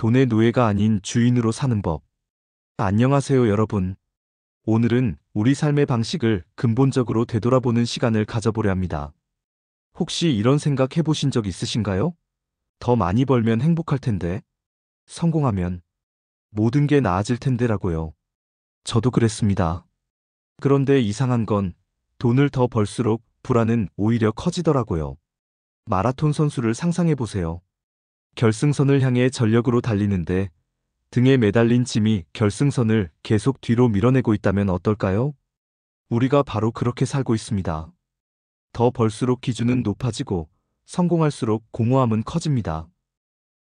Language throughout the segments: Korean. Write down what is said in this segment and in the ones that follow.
돈의 노예가 아닌 주인으로 사는 법. 안녕하세요, 여러분. 오늘은 우리 삶의 방식을 근본적으로 되돌아보는 시간을 가져보려 합니다. 혹시 이런 생각 해보신 적 있으신가요? 더 많이 벌면 행복할 텐데, 성공하면 모든 게 나아질 텐데라고요. 저도 그랬습니다. 그런데 이상한 건 돈을 더 벌수록 불안은 오히려 커지더라고요. 마라톤 선수를 상상해 보세요. 결승선을 향해 전력으로 달리는데 등에 매달린 짐이 결승선을 계속 뒤로 밀어내고 있다면 어떨까요? 우리가 바로 그렇게 살고 있습니다. 더 벌수록 기준은 높아지고 성공할수록 공허함은 커집니다.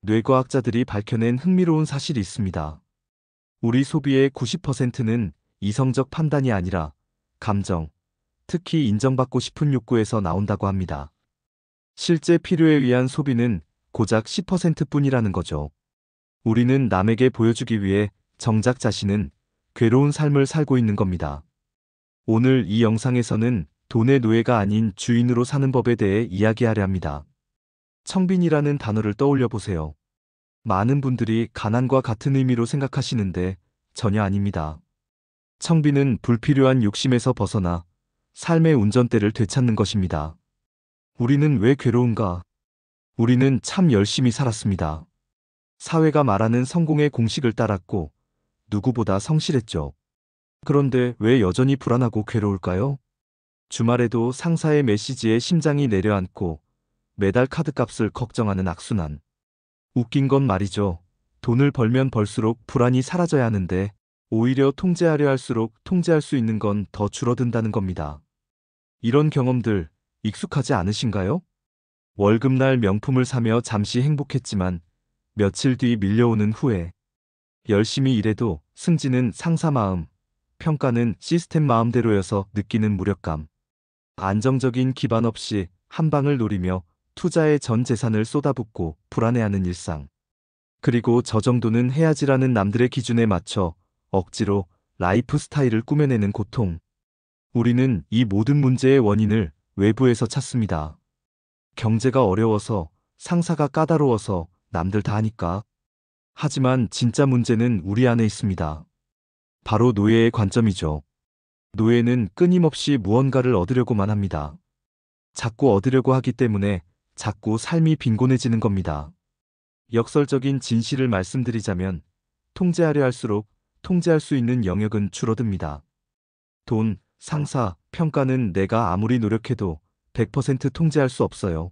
뇌과학자들이 밝혀낸 흥미로운 사실이 있습니다. 우리 소비의 90%는 이성적 판단이 아니라 감정, 특히 인정받고 싶은 욕구에서 나온다고 합니다. 실제 필요에 의한 소비는 고작 10%뿐이라는 거죠. 우리는 남에게 보여주기 위해 정작 자신은 괴로운 삶을 살고 있는 겁니다. 오늘 이 영상에서는 돈의 노예가 아닌 주인으로 사는 법에 대해 이야기하려 합니다. 청빈이라는 단어를 떠올려 보세요. 많은 분들이 가난과 같은 의미로 생각하시는데 전혀 아닙니다. 청빈은 불필요한 욕심에서 벗어나 삶의 운전대를 되찾는 것입니다. 우리는 왜 괴로운가? 우리는 참 열심히 살았습니다. 사회가 말하는 성공의 공식을 따랐고 누구보다 성실했죠. 그런데 왜 여전히 불안하고 괴로울까요? 주말에도 상사의 메시지에 심장이 내려앉고 매달 카드값을 걱정하는 악순환. 웃긴 건 말이죠. 돈을 벌면 벌수록 불안이 사라져야 하는데 오히려 통제하려 할수록 통제할 수 있는 건 더 줄어든다는 겁니다. 이런 경험들 익숙하지 않으신가요? 월급날 명품을 사며 잠시 행복했지만 며칠 뒤 밀려오는 후회. 열심히 일해도 승진은 상사 마음, 평가는 시스템 마음대로여서 느끼는 무력감. 안정적인 기반 없이 한 방을 노리며 투자에 전 재산을 쏟아붓고 불안해하는 일상. 그리고 저 정도는 해야지라는 남들의 기준에 맞춰 억지로 라이프 스타일을 꾸며내는 고통. 우리는 이 모든 문제의 원인을 외부에서 찾습니다. 경제가 어려워서, 상사가 까다로워서, 남들 다 하니까. 하지만 진짜 문제는 우리 안에 있습니다. 바로 노예의 관점이죠. 노예는 끊임없이 무언가를 얻으려고만 합니다. 자꾸 얻으려고 하기 때문에 자꾸 삶이 빈곤해지는 겁니다. 역설적인 진실을 말씀드리자면 통제하려 할수록 통제할 수 있는 영역은 줄어듭니다. 돈, 상사, 평가는 내가 아무리 노력해도 100% 통제할 수 없어요.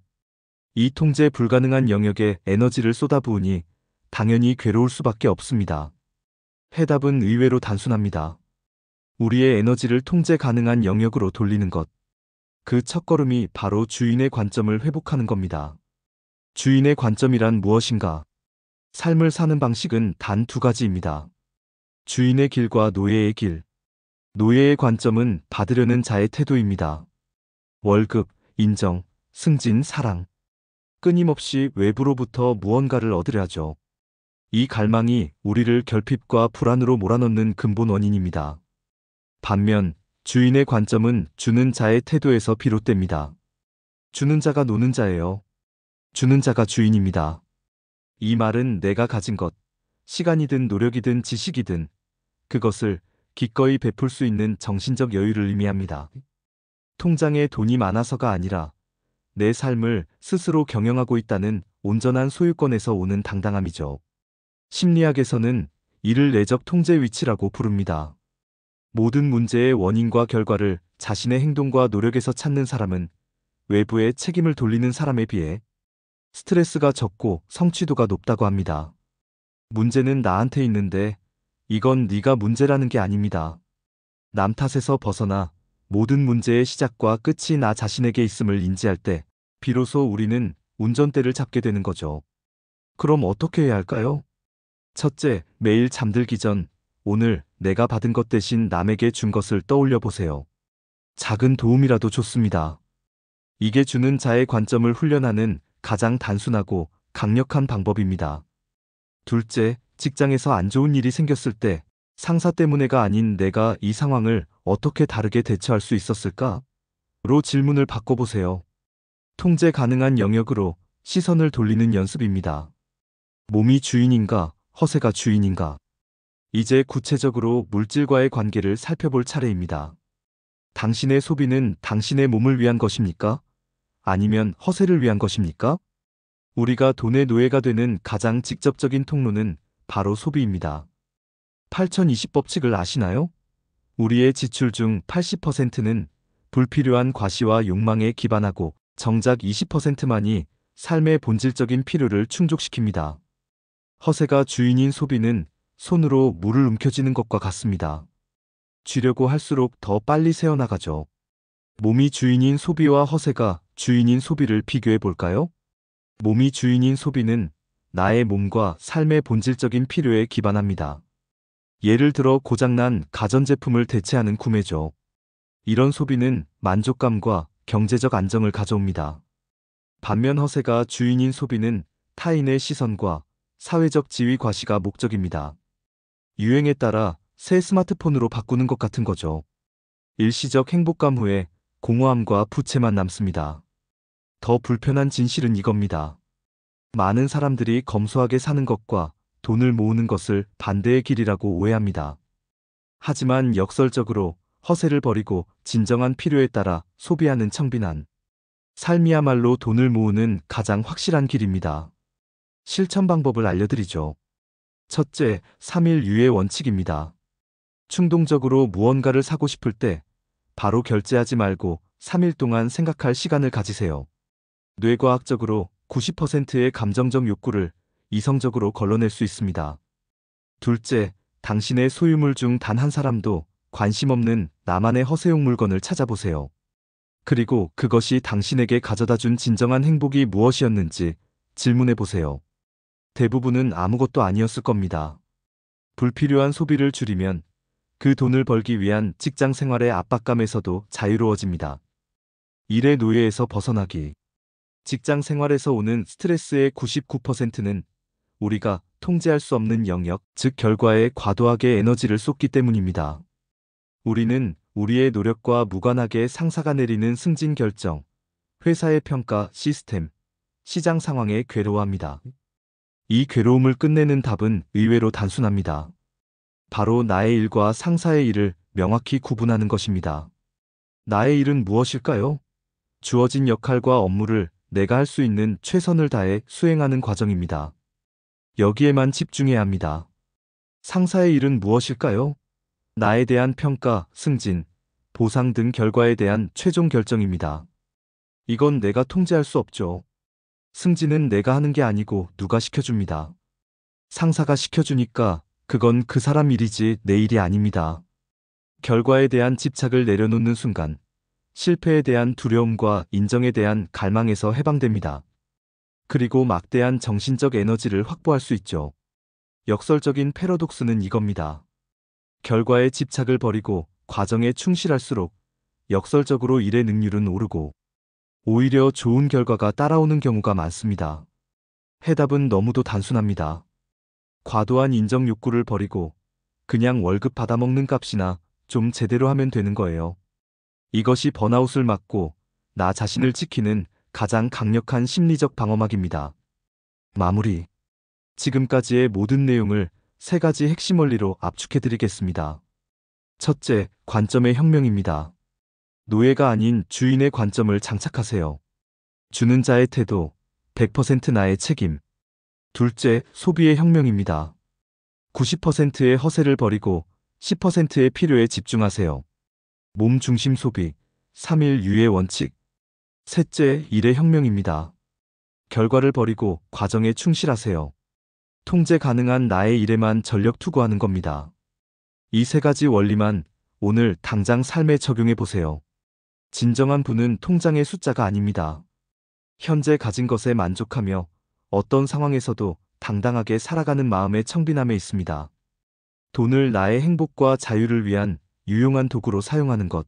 이 통제 불가능한 영역에 에너지를 쏟아부으니 당연히 괴로울 수밖에 없습니다. 해답은 의외로 단순합니다. 우리의 에너지를 통제 가능한 영역으로 돌리는 것. 그 첫걸음이 바로 주인의 관점을 회복하는 겁니다. 주인의 관점이란 무엇인가? 삶을 사는 방식은 단 두 가지입니다. 주인의 길과 노예의 길. 노예의 관점은 받으려는 자의 태도입니다. 월급, 인정, 승진, 사랑. 끊임없이 외부로부터 무언가를 얻으려 하죠. 이 갈망이 우리를 결핍과 불안으로 몰아넣는 근본 원인입니다. 반면 주인의 관점은 주는 자의 태도에서 비롯됩니다. 주는 자가 노는 자예요. 주는 자가 주인입니다. 이 말은 내가 가진 것, 시간이든 노력이든 지식이든 그것을 기꺼이 베풀 수 있는 정신적 여유를 의미합니다. 통장에 돈이 많아서가 아니라 내 삶을 스스로 경영하고 있다는 온전한 소유권에서 오는 당당함이죠. 심리학에서는 이를 내적 통제 위치라고 부릅니다. 모든 문제의 원인과 결과를 자신의 행동과 노력에서 찾는 사람은 외부에 책임을 돌리는 사람에 비해 스트레스가 적고 성취도가 높다고 합니다. 문제는 나한테 있는데 이건 네가 문제라는 게 아닙니다. 남 탓에서 벗어나 모든 문제의 시작과 끝이 나 자신에게 있음을 인지할 때 비로소 우리는 운전대를 잡게 되는 거죠. 그럼 어떻게 해야 할까요? 첫째, 매일 잠들기 전 오늘 내가 받은 것 대신 남에게 준 것을 떠올려 보세요. 작은 도움이라도 좋습니다. 이게 주는 자의 관점을 훈련하는 가장 단순하고 강력한 방법입니다. 둘째, 직장에서 안 좋은 일이 생겼을 때 상사 때문에가 아닌 내가 이 상황을 어떻게 다르게 대처할 수 있었을까? 로 질문을 바꿔보세요. 통제 가능한 영역으로 시선을 돌리는 연습입니다. 몸이 주인인가 허세가 주인인가? 이제 구체적으로 물질과의 관계를 살펴볼 차례입니다. 당신의 소비는 당신의 몸을 위한 것입니까? 아니면 허세를 위한 것입니까? 우리가 돈의 노예가 되는 가장 직접적인 통로는 바로 소비입니다. 8020 법칙을 아시나요? 우리의 지출 중 80%는 불필요한 과시와 욕망에 기반하고 정작 20%만이 삶의 본질적인 필요를 충족시킵니다. 허세가 주인인 소비는 손으로 물을 움켜쥐는 것과 같습니다. 쥐려고 할수록 더 빨리 새어나가죠. 몸이 주인인 소비와 허세가 주인인 소비를 비교해 볼까요? 몸이 주인인 소비는 나의 몸과 삶의 본질적인 필요에 기반합니다. 예를 들어 고장난 가전제품을 대체하는 구매죠. 이런 소비는 만족감과 경제적 안정을 가져옵니다. 반면 허세가 주인인 소비는 타인의 시선과 사회적 지위 과시가 목적입니다. 유행에 따라 새 스마트폰으로 바꾸는 것 같은 거죠. 일시적 행복감 후에 공허함과 부채만 남습니다. 더 불편한 진실은 이겁니다. 많은 사람들이 검소하게 사는 것과 돈을 모으는 것을 반대의 길이라고 오해합니다. 하지만 역설적으로 허세를 버리고 진정한 필요에 따라 소비하는 청빈한 삶이야말로 돈을 모으는 가장 확실한 길입니다. 실천 방법을 알려드리죠. 첫째, 3일 유예 원칙입니다. 충동적으로 무언가를 사고 싶을 때 바로 결제하지 말고 3일 동안 생각할 시간을 가지세요. 뇌과학적으로 90%의 감정적 욕구를 이성적으로 걸러낼 수 있습니다. 둘째, 당신의 소유물 중 단 한 사람도 관심 없는 나만의 허세용 물건을 찾아보세요. 그리고 그것이 당신에게 가져다 준 진정한 행복이 무엇이었는지 질문해 보세요. 대부분은 아무것도 아니었을 겁니다. 불필요한 소비를 줄이면 그 돈을 벌기 위한 직장 생활의 압박감에서도 자유로워집니다. 일의 노예에서 벗어나기. 직장 생활에서 오는 스트레스의 99%는 우리가 통제할 수 없는 영역, 즉 결과에 과도하게 에너지를 쏟기 때문입니다. 우리는 우리의 노력과 무관하게 상사가 내리는 승진 결정, 회사의 평가 시스템, 시장 상황에 괴로워합니다. 이 괴로움을 끝내는 답은 의외로 단순합니다. 바로 나의 일과 상사의 일을 명확히 구분하는 것입니다. 나의 일은 무엇일까요? 주어진 역할과 업무를 내가 할 수 있는 최선을 다해 수행하는 과정입니다. 여기에만 집중해야 합니다. 상사의 일은 무엇일까요? 나에 대한 평가, 승진, 보상 등 결과에 대한 최종 결정입니다. 이건 내가 통제할 수 없죠. 승진은 내가 하는 게 아니고 누가 시켜줍니다. 상사가 시켜주니까 그건 그 사람 일이지 내 일이 아닙니다. 결과에 대한 집착을 내려놓는 순간 실패에 대한 두려움과 인정에 대한 갈망에서 해방됩니다. 그리고 막대한 정신적 에너지를 확보할 수 있죠. 역설적인 패러독스는 이겁니다. 결과에 집착을 버리고 과정에 충실할수록 역설적으로 일의 능률은 오르고 오히려 좋은 결과가 따라오는 경우가 많습니다. 해답은 너무도 단순합니다. 과도한 인정 욕구를 버리고 그냥 월급 받아먹는 값이나 좀 제대로 하면 되는 거예요. 이것이 번아웃을 막고 나 자신을 지키는 가장 강력한 심리적 방어막입니다. 마무리. 지금까지의 모든 내용을 3가지 핵심 원리로 압축해드리겠습니다. 첫째, 관점의 혁명입니다. 노예가 아닌 주인의 관점을 장착하세요. 주는 자의 태도, 100% 나의 책임. 둘째, 소비의 혁명입니다. 90%의 허세를 버리고 10%의 필요에 집중하세요. 몸 중심 소비, 3일 유예 원칙. 셋째, 일의 혁명입니다. 결과를 버리고 과정에 충실하세요. 통제 가능한 나의 일에만 전력 투구하는 겁니다. 이 3가지 원리만 오늘 당장 삶에 적용해 보세요. 진정한 부는 통장의 숫자가 아닙니다. 현재 가진 것에 만족하며 어떤 상황에서도 당당하게 살아가는 마음의 청빈함에 있습니다. 돈을 나의 행복과 자유를 위한 유용한 도구로 사용하는 것.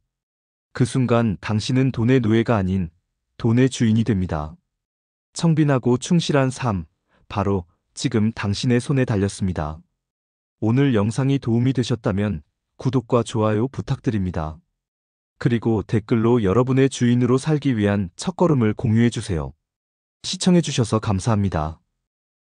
그 순간 당신은 돈의 노예가 아닌 돈의 주인이 됩니다. 청빈하고 충실한 삶, 바로 지금 당신의 손에 달렸습니다. 오늘 영상이 도움이 되셨다면 구독과 좋아요 부탁드립니다. 그리고 댓글로 여러분의 주인으로 살기 위한 첫걸음을 공유해주세요. 시청해주셔서 감사합니다.